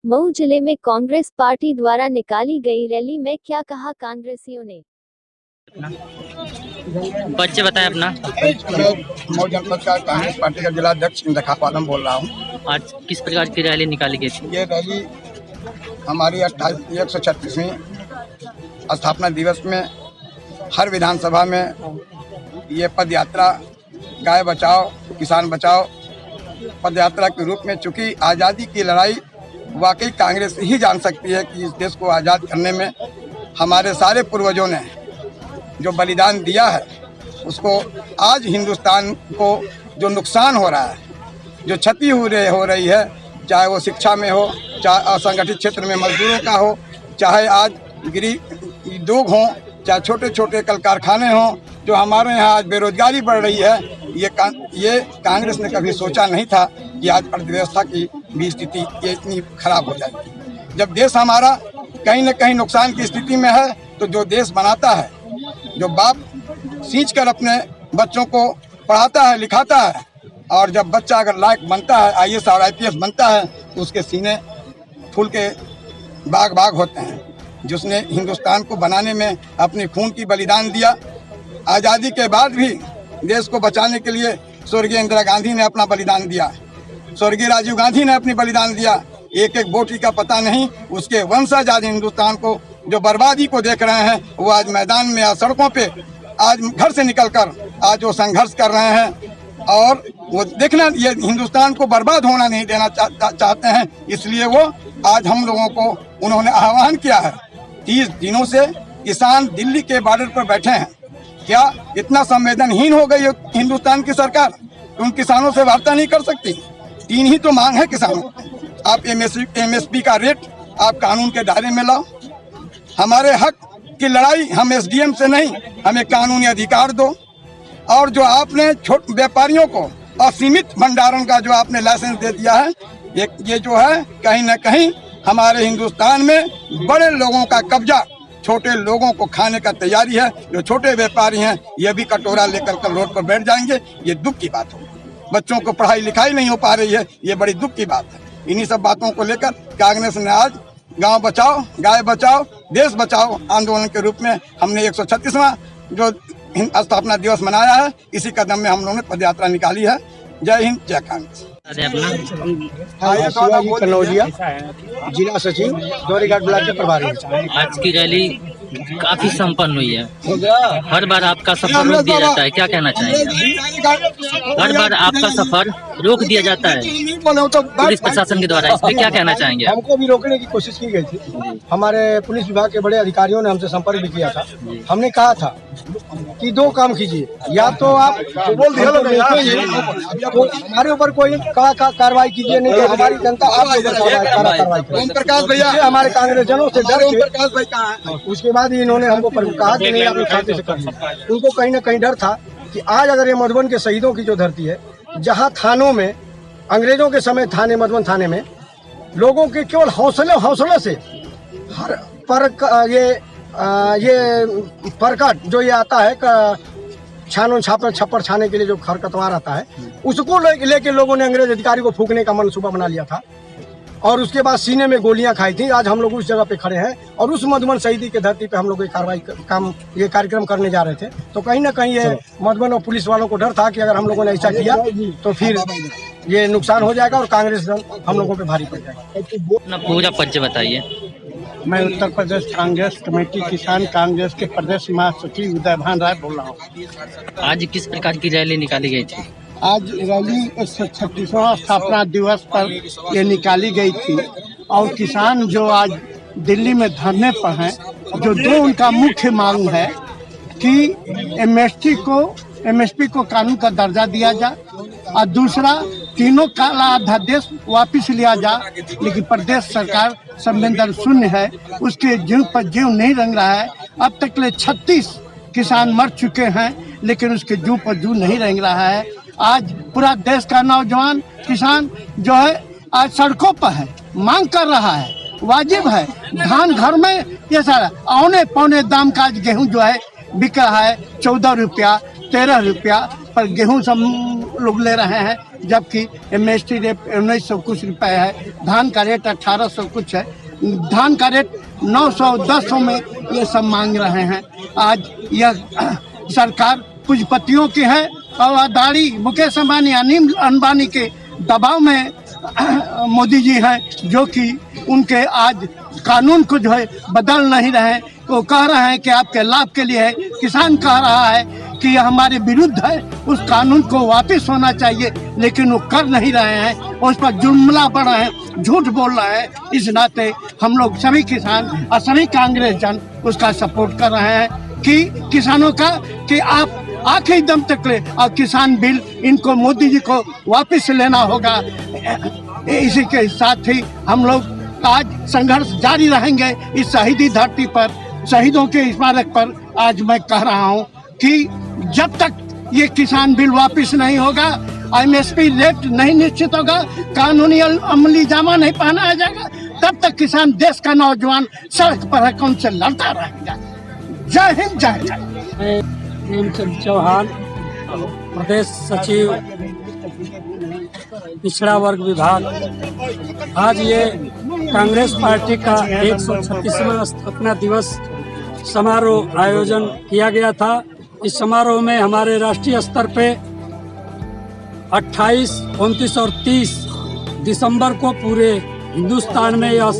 मऊ जिले में कांग्रेस पार्टी द्वारा निकाली गई रैली में क्या कहा कांग्रेसियों ने। बच्चे बताएं अपना। मैं मऊ जनपद का कांग्रेस पार्टी का जिला अध्यक्ष इंतखाब आलम बोल रहा हूँ। आज किस प्रकार की रैली निकाली गई थी? ये रैली हमारी 136वीं स्थापना दिवस में हर विधानसभा में ये पद यात्रा गाय बचाओ किसान बचाओ पद यात्रा के रूप में, चूँकि आज़ादी की लड़ाई वाकई कांग्रेस ही जान सकती है कि इस देश को आज़ाद करने में हमारे सारे पूर्वजों ने जो बलिदान दिया है उसको आज हिंदुस्तान को जो नुकसान हो रहा है, जो क्षति हो रही है, चाहे वो शिक्षा में हो, चाहे असंगठित क्षेत्र में मजदूरों का हो, चाहे आज गृह उद्योग हों, चाहे छोटे छोटे कल कारखाने हों, जो हमारे यहाँ आज बेरोजगारी बढ़ रही है, ये कांग्रेस ने कभी सोचा नहीं था कि आज अर्थव्यवस्था की भी स्थिति ये इतनी खराब हो जाएगी। जब देश हमारा कहीं न कहीं नुकसान की स्थिति में है तो जो देश बनाता है, जो बाप सींच कर अपने बच्चों को पढ़ाता है लिखाता है, और जब बच्चा अगर लायक बनता है, IAS और IPS बनता है, तो उसके सीने फूल के बाग बाग होते हैं। जिसने हिंदुस्तान को बनाने में अपने खून की बलिदान दिया, आज़ादी के बाद भी देश को बचाने के लिए स्वर्गीय इंदिरा गांधी ने अपना बलिदान दिया, स्वर्गीय राजीव गांधी ने अपनी बलिदान दिया। एक एक बोटी का पता नहीं, उसके वंशज आज हिंदुस्तान को जो बर्बादी को देख रहे हैं, वो आज मैदान में या सड़कों पे आज घर से निकलकर आज वो संघर्ष कर रहे हैं, और वो देखना ये हिंदुस्तान को बर्बाद होना नहीं देना चाहते हैं। इसलिए वो आज हम लोगों को उन्होंने आह्वान किया है। 30 दिनों से किसान दिल्ली के बॉर्डर पर बैठे हैं। क्या इतना संवेदनहीन हो गई हिंदुस्तान की सरकार? उन किसानों से वार्ता नहीं कर सकती? 3 ही तो मांग है किसानों। आप MSP का रेट आप कानून के दायरे में लाओ। हमारे हक की लड़ाई हम SDM से नहीं, हमें कानूनी अधिकार दो। और जो आपने छोटे व्यापारियों को असीमित भंडारण का जो आपने लाइसेंस दे दिया है, ये जो है कहीं न कहीं हमारे हिंदुस्तान में बड़े लोगों का कब्जा छोटे लोगों को खाने का तैयारी है। जो छोटे व्यापारी हैं ये भी कटोरा लेकर कर रोड पर बैठ जाएंगे। ये दुख की बात होगी। बच्चों को पढ़ाई लिखाई नहीं हो पा रही है, ये बड़ी दुख की बात है। इन्हीं सब बातों को लेकर कांग्रेस ने आज गांव बचाओ गाय बचाओ देश बचाओ आंदोलन के रूप में हमने 136वां जो स्थापना दिवस मनाया है, इसी कदम में हम लोगों ने पदयात्रा निकाली है। जय हिंद जय कांग्रेस। कनौजिया जिला सचिव दौरीघाट ब्लॉक के प्रभारी। आज की रैली काफी संपन्न हुई है। हर बार आपका सफर रोक दिया जाता है, क्या कहना चाहेंगे? हर बार आपका सफर रोक दिया जाता है पुलिस प्रशासन के द्वारा, इस पे क्या कहना चाहेंगे? हमको भी रोकने की कोशिश की गई थी। हमारे पुलिस विभाग के बड़े अधिकारियों ने हमसे संपर्क भी किया था। हमने कहा था कि 2 काम कीजिए, या तो आप बोल तो हमारे ऊपर कोई कार्रवाई कीजिए, नहीं तो हमारी जनता आपके ऊपर कार्रवाई करेगी। हमारे कांग्रेस जनों से डर के उसके बाद ही इन्होंने हमको कहा कि नहीं आप शांति से करिए। उनको कहीं न कहीं डर था कि आज अगर ये मधुबन के शहीदों की जो धरती है, जहाँ थानों में अंग्रेजों के समय मधुबन थाने में लोगों के केवल हौसले से हर परकट जो ये आता है छानो छप्पर छाने के लिए जो खरपतवार आता है, उसको लेके लोगों ने अंग्रेज अधिकारी को फूकने का मनसूबा बना लिया था, और उसके बाद सीने में गोलियां खाई थी। आज हम लोग उस जगह पे खड़े हैं और उस मधुबन शहीदी के धरती पे हम लोग ये कार्यक्रम करने जा रहे थे। तो कहीं ना कहीं ये मधुबन और पुलिस वालों को डर था कि अगर हम लोगों ने ऐसा किया तो फिर ये नुकसान हो जाएगा और कांग्रेस दल हम लोगों पे भारी पड़ जाएगा। अपना पूरा परिचय बताइए। मैं उत्तर प्रदेश कांग्रेस कमेटी किसान कांग्रेस के प्रदेश महासचिव उदयभान राय बोल रहा हूँ। आज किस प्रकार की रैली निकाली गई थी? आज रैली 136वां स्थापना दिवस पर ये निकाली गई थी, और किसान जो आज दिल्ली में धरने पर हैं, जो 2 उनका मुख्य मांग है कि MSP को कानून का दर्जा दिया जाए, और दूसरा तीनों काला अध्यादेश वापिस लिया जाए। लेकिन प्रदेश सरकार संवेदन शून्य है, उसके जीव पर जीव नहीं रंग रहा है। अब तक ले 36 किसान मर चुके हैं, लेकिन उसके जीव पर जीव नहीं रंग रहा है। आज पूरा देश का नौजवान किसान जो है आज सड़कों पर है, मांग कर रहा है, वाजिब है। धान घर में ये सारा औने पौने दाम का आज गेहूं जो है बिक रहा है 14 रुपया 13 रुपया पर गेहूं सब लोग ले रहे हैं। जबकि एमएसपी रेट 1900 कुछ रुपए है, धान का रेट 1800 कुछ है, धान का रेट 900-1000 में ये सब मांग रहे हैं। आज यह सरकार पूंजीपतियों की है और अदानी, मुकेश अंबानी, अनिल अंबानी के दबाव में मोदी जी हैं, जो कि उनके आज कानून को जो है बदल नहीं रहे। वो कह रहे हैं कि आपके लाभ के लिए है, किसान कह रहा है कि यह हमारे विरुद्ध है, उस कानून को वापस होना चाहिए, लेकिन वो कर नहीं रहे हैं, उस पर जुर्मला बढ़ रहे हैं, झूठ बोल रहे हैं। इस नाते हम लोग सभी किसान और सभी कांग्रेस जन उसका सपोर्ट कर रहे हैं कि किसानों का कि आप आखिरी दम तक ले और किसान बिल इनको मोदी जी को वापस लेना होगा। इसी के साथ ही हम लोग आज संघर्ष जारी रहेंगे इस शहीदी धरती पर, शहीदों के स्मारक पर। आज मैं कह रहा हूं कि जब तक ये किसान बिल वापस नहीं होगा, एमएसपी रेट नहीं निश्चित होगा, कानूनी अमली जामा नहीं पहनाया जाएगा, तब तक किसान, देश का नौजवान सड़क पर है, कौन से लड़ता रहेगा। जय हिंद, जय जय। प्रेमचंद चौहान, प्रदेश सचिव पिछड़ा वर्ग विभाग। आज ये कांग्रेस पार्टी का 136वां स्थापना दिवस समारोह आयोजन किया गया था। इस समारोह में हमारे राष्ट्रीय स्तर पे 28, 29 और 30 दिसंबर को पूरे हिंदुस्तान में यह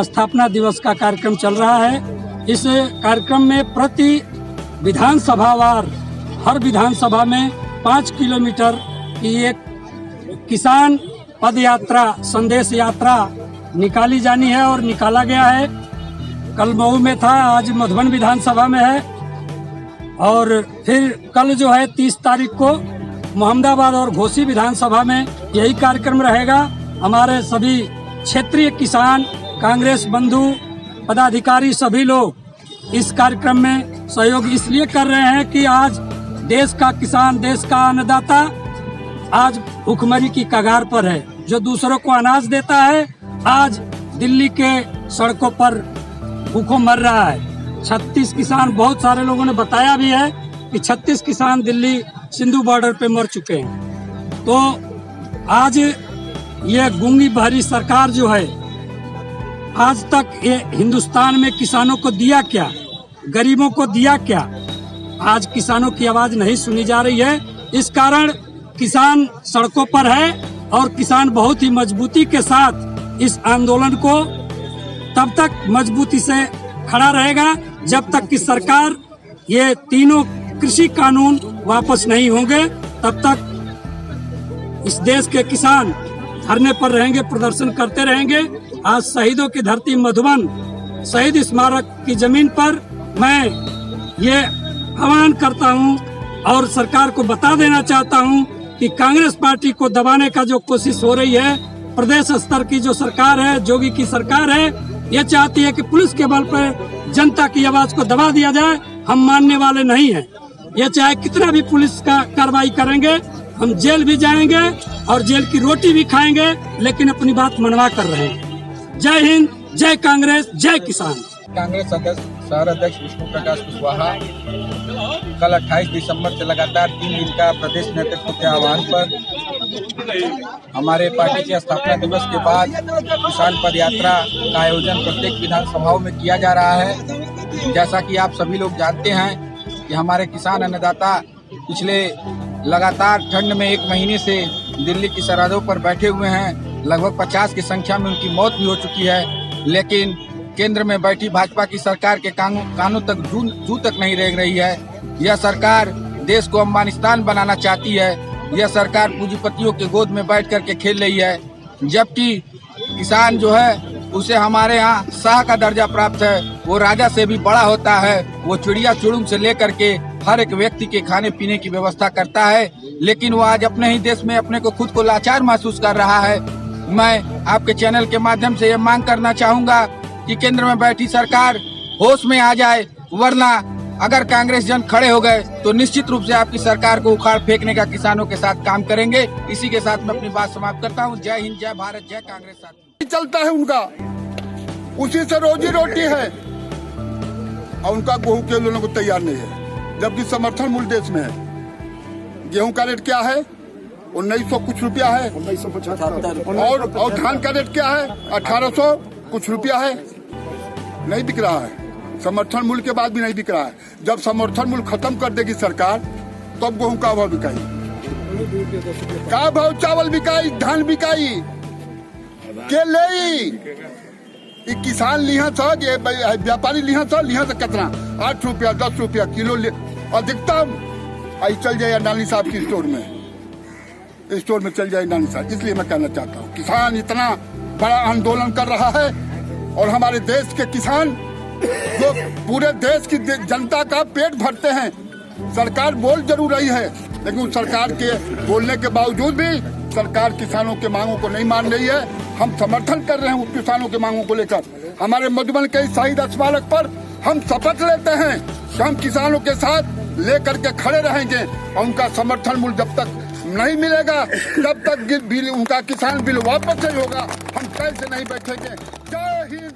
स्थापना दिवस का कार्यक्रम चल रहा है। इस कार्यक्रम में प्रति विधानसभावार हर विधानसभा में 5 किलोमीटर की एक किसान पद यात्रा, संदेश यात्रा निकाली जानी है और निकाला गया है। कल मऊ में था, आज मधुबन विधानसभा में है और फिर कल जो है 30 तारीख को मोहम्मदाबाद और घोसी विधानसभा में यही कार्यक्रम रहेगा। हमारे सभी क्षेत्रीय किसान, कांग्रेस बंधु, पदाधिकारी सभी लोग इस कार्यक्रम में सहयोग इसलिए कर रहे हैं कि आज देश का किसान, देश का अन्नदाता आज भूखमरी की कगार पर है। जो दूसरों को अनाज देता है, आज दिल्ली के सड़कों पर भूखों मर रहा है। 36 किसान, बहुत सारे लोगों ने बताया भी है कि 36 किसान दिल्ली सिंधु बॉर्डर पे मर चुके हैं। तो आज ये गूंगी बहरी सरकार जो है, आज तक ये हिंदुस्तान में किसानों को दिया क्या, गरीबों को दिया क्या? आज किसानों की आवाज नहीं सुनी जा रही है। इस कारण किसान सड़कों पर है और किसान बहुत ही मजबूती के साथ इस आंदोलन को तब तक मजबूती से खड़ा रहेगा जब तक कि सरकार ये तीनों कृषि कानून वापस नहीं होंगे, तब तक इस देश के किसान धरने पर रहेंगे, प्रदर्शन करते रहेंगे। आज शहीदों की धरती मधुबन शहीद स्मारक की जमीन पर मैं ये आह्वान करता हूं और सरकार को बता देना चाहता हूं कि कांग्रेस पार्टी को दबाने का जो कोशिश हो रही है, प्रदेश स्तर की जो सरकार है, जोगी की सरकार है, ये चाहती है कि पुलिस के बल पर जनता की आवाज को दबा दिया जाए। हम मानने वाले नहीं हैं। ये चाहे कितना भी पुलिस का कार्रवाई करेंगे, हम जेल भी जाएंगे और जेल की रोटी भी खाएंगे, लेकिन अपनी बात मनवा कर रहे हैं। जय हिंद, जय कांग्रेस, जय किसान। कांग्रेस शहर अध्यक्ष विष्णु प्रकाश कुशवाहा कल 28 दिसंबर से लगातार 3 दिन का प्रदेश नेतृत्व के आह्वान पर हमारे पार्टी के स्थापना दिवस के बाद किसान पद यात्रा का आयोजन प्रत्येक विधानसभाओं में किया जा रहा है। जैसा कि आप सभी लोग जानते हैं कि हमारे किसान अन्नदाता पिछले लगातार ठंड में 1 महीने से दिल्ली की सरहदों पर बैठे हुए हैं। लगभग 50 की संख्या में उनकी मौत भी हो चुकी है, लेकिन केंद्र में बैठी भाजपा की सरकार के कानों तक जू तक नहीं रह रही है। यह सरकार देश को अफगानिस्तान बनाना चाहती है। यह सरकार पूंजीपतियों के गोद में बैठ करके खेल रही है, जबकि किसान जो है उसे हमारे यहाँ शाह का दर्जा प्राप्त है। वो राजा से भी बड़ा होता है। वो चिड़िया चुड़ुम से लेकर के हर एक व्यक्ति के खाने पीने की व्यवस्था करता है, लेकिन वो आज अपने ही देश में अपने को खुद को लाचार महसूस कर रहा है। मैं आपके चैनल के माध्यम से ये मांग करना चाहूँगा कि केंद्र में बैठी सरकार होश में आ जाए, वरना अगर कांग्रेस जन खड़े हो गए तो निश्चित रूप से आपकी सरकार को उखाड़ फेंकने का किसानों के साथ काम करेंगे। इसी के साथ मैं अपनी बात समाप्त करता हूँ। जय हिंद, जय भारत, जय कांग्रेस। साथी चलता है उनका, उसी से रोजी रोटी है और उनका गेहूं के लोगों को तैयार नहीं है, जबकि समर्थन मूल्य देश में है। गेहूं का रेट क्या है? 1900 कुछ रुपया है, 1975 और धान का रेट क्या है 1800 कुछ रुपया है, नहीं बिक रहा है। समर्थन मूल्य के बाद भी नहीं बिक रहा है। जब समर्थन मूल्य खत्म कर देगी सरकार तब गेहूं का भाव बिकाई, का भाव चावल बिकाई, धान बिकाई के ले किसान लिहा था, व्यापारी लिहा था कितना 8 रुपया 10 रुपया किलो अधिकतम आई चल जाए नानी साहब की स्टोर में चल जाए नानी साहब। इसलिए मैं कहना चाहता हूँ किसान इतना बड़ा आंदोलन कर रहा है और हमारे देश के किसान जो पूरे देश की जनता का पेट भरते हैं, सरकार बोल जरूर रही है लेकिन सरकार के बोलने के बावजूद भी सरकार किसानों के मांगों को नहीं मान रही है। हम समर्थन कर रहे हैं उन किसानों के मांगों को लेकर। हमारे मधुबन के शहीद स्मारक पर हम शपथ लेते हैं कि हम किसानों के साथ लेकर के खड़े रहेंगे और उनका समर्थन मूल्य जब तक नहीं मिलेगा तब तक बिल उनका किसान बिल वापस नहीं होगा, हम कैसे नहीं बैठेंगे। जय हिंद।